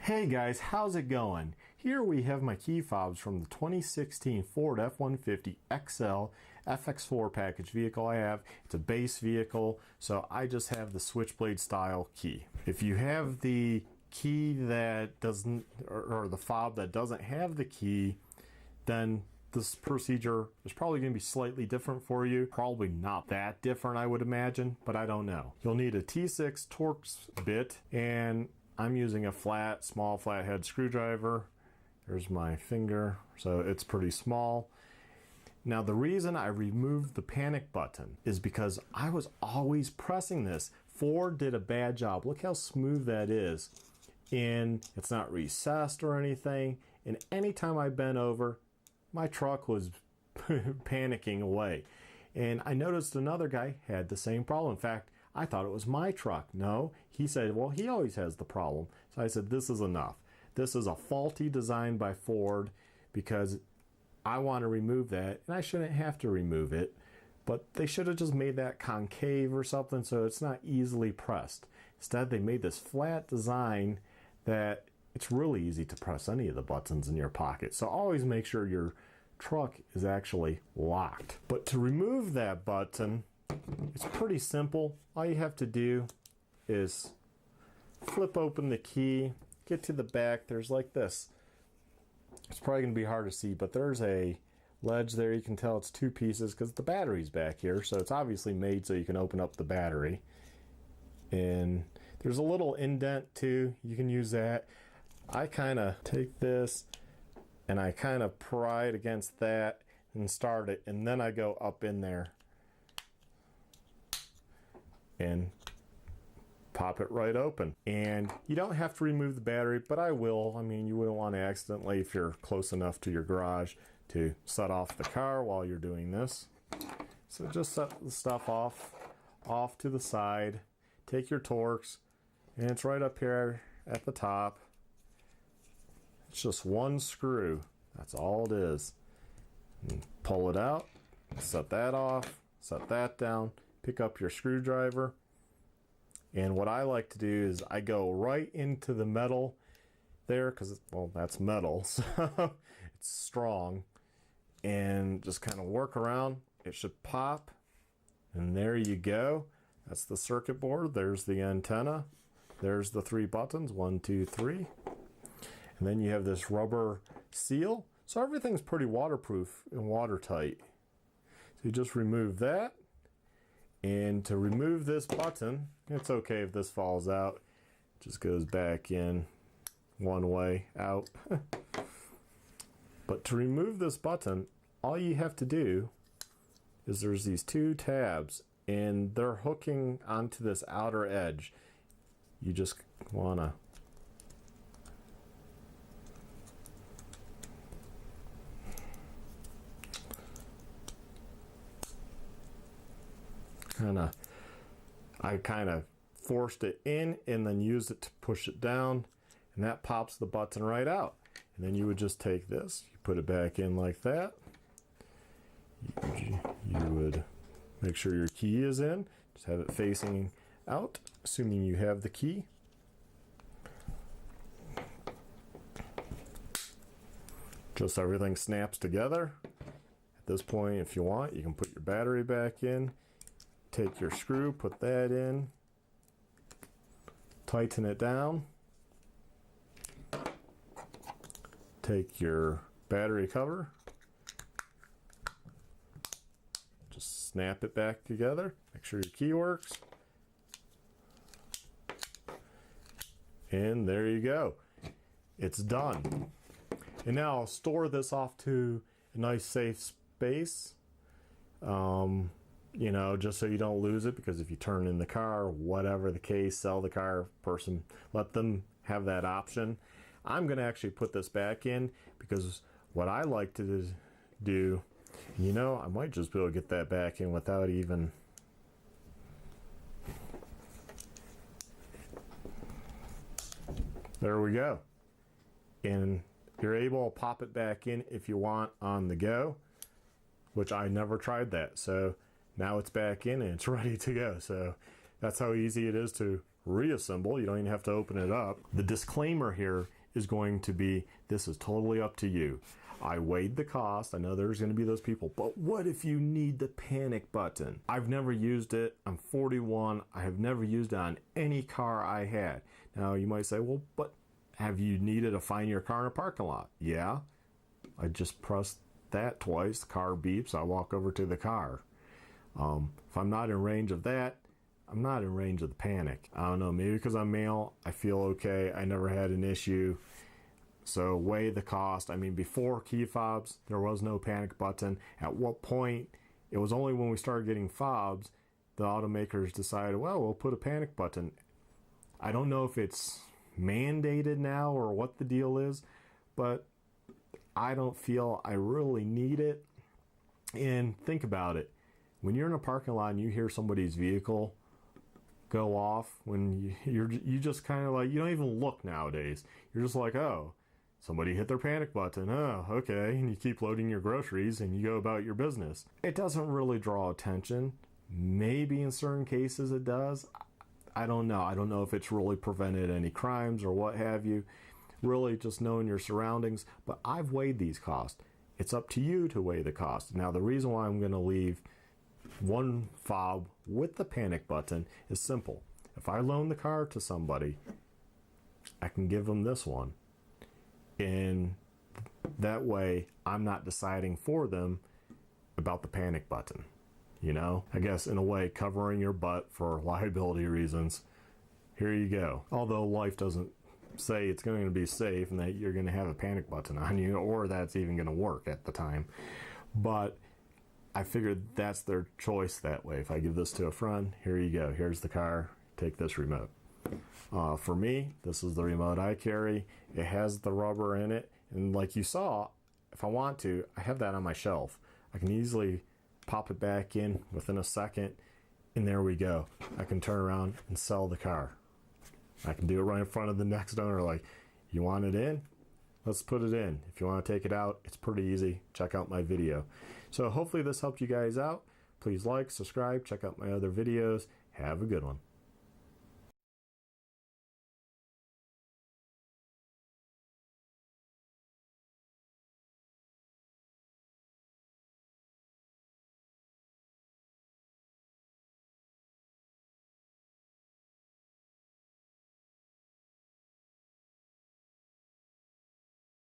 Hey guys, how's it going? Here we have my key fobs from the 2016 Ford F150 XL FX4 package vehicle I have. It's a base vehicle, so I just have the switchblade style key. If you have the key that doesn't, or the fob that doesn't have the key, then this procedure is probably going to be slightly different for you. Probably not that different, I would imagine, but I don't know. You'll need a T6 Torx bit, and I'm using a small flathead screwdriver. There's my finger, so it's pretty small. Now the reason I removed the panic button is because I was always pressing this. Ford did a bad job. Look how smooth that is. And it's not recessed or anything. And anytime I bent over, my truck was panicking away. And I noticed another guy had the same problem. In fact, I thought it was my truck. No, he said, well, he always has the problem. So I said, this is enough. This is a faulty design by Ford because I want to remove that, and I shouldn't have to remove it. But they should have just made that concave or something so it's not easily pressed. Instead, they made this flat design that it's really easy to press any of the buttons in your pocket. So always make sure your truck is actually locked. But to remove that button, it's pretty simple. All you have to do is flip open the key, get to the back. There's like this. It's probably going to be hard to see, but there's a ledge there. You can tell it's two pieces because the battery's back here. So it's obviously made so you can open up the battery. And there's a little indent too. You can use that. I kind of take this and I kind of pry it against that and start it. And then I go up in there and pop it right open. And you don't have to remove the battery, but I will. I mean, you wouldn't want to accidentally, if you're close enough to your garage, to shut off the car while you're doing this. So just set the stuff off to the side. Take your Torx, and it's right up here at the top. It's just one screw. That's all it is. And pull it out, set that off, set that down, pick up your screwdriver. And what I like to do is I go right into the metal there because, well, that's metal, so it's strong. And just kind of work around. It should pop. And there you go. That's the circuit board. There's the antenna. There's the three buttons, 1, 2, 3. And then you have this rubber seal. So everything's pretty waterproof and watertight. So you just remove that. And to remove this button, it's okay if this falls out. It just goes back in one way, out. But to remove this button, all you have to do is there's these two tabs, and they're hooking onto this outer edge. You just want to I kind of forced it in and then used it to push it down, and that pops the button right out. And then you would just take this, you put it back in like that. You would make sure your key is in, just have it facing out, assuming you have the key. Just everything snaps together. At this point, if you want, you can put your battery back in. Take your screw, put that in, tighten it down, take your battery cover, just snap it back together, make sure your key works, and there you go. It's done. And now I'll store this off to a nice safe space. You know, just so you don't lose it, because if you turn in the car, whatever the case, sell the car, person, let them have that option. I'm going to actually put this back in because what I like to do, you know, I might just be able to get that back in without even... There we go. And you're able to pop it back in if you want on the go, which I never tried that. So now it's back in and it's ready to go. So that's how easy it is to reassemble. You don't even have to open it up. The disclaimer here is going to be, this is totally up to you. I weighed the cost. I know there's going to be those people, but what if you need the panic button? I've never used it. I'm 41. I have never used it on any car I had. Now you might say, well, but have you needed to find your car in a parking lot? Yeah. I just pressed that twice. The car beeps. I walk over to the car. If I'm not in range of that, I'm not in range of the panic. I don't know, maybe because I'm male, I feel okay. I never had an issue. So weigh the cost. I mean, before key fobs, there was no panic button. At what point? It was only when we started getting fobs, the automakers decided, well, we'll put a panic button. I don't know if it's mandated now or what the deal is, but I don't feel I really need it. And think about it. When you're in a parking lot and you hear somebody's vehicle go off, when you just kind of like, you don't even look nowadays. You're just like, oh, somebody hit their panic button. Oh, okay. And you keep loading your groceries and you go about your business. It doesn't really draw attention. Maybe in certain cases it does. I don't know. I don't know if it's really prevented any crimes or what have you. Really just knowing your surroundings. But I've weighed these costs. It's up to you to weigh the cost. Now, the reason why I'm going to leave one fob with the panic button is simple. If I loan the car to somebody, I can give them this one. And that way, I'm not deciding for them about the panic button. You know, I guess in a way, covering your butt for liability reasons. Here you go. Although life doesn't say it's going to be safe and that you're going to have a panic button on you, or that's even going to work at the time. But I figured that's their choice that way. If I give this to a friend, here you go. Here's the car. Take this remote. For me, this is the remote I carry. It has the rubber in it. And like you saw, if I want to, I have that on my shelf. I can easily pop it back in within a second. And there we go. I can turn around and sell the car. I can do it right in front of the next owner. Like, you want it in? Let's put it in. If you want to take it out, it's pretty easy. Check out my video. So hopefully this helped you guys out. Please like, subscribe, check out my other videos. Have a good one.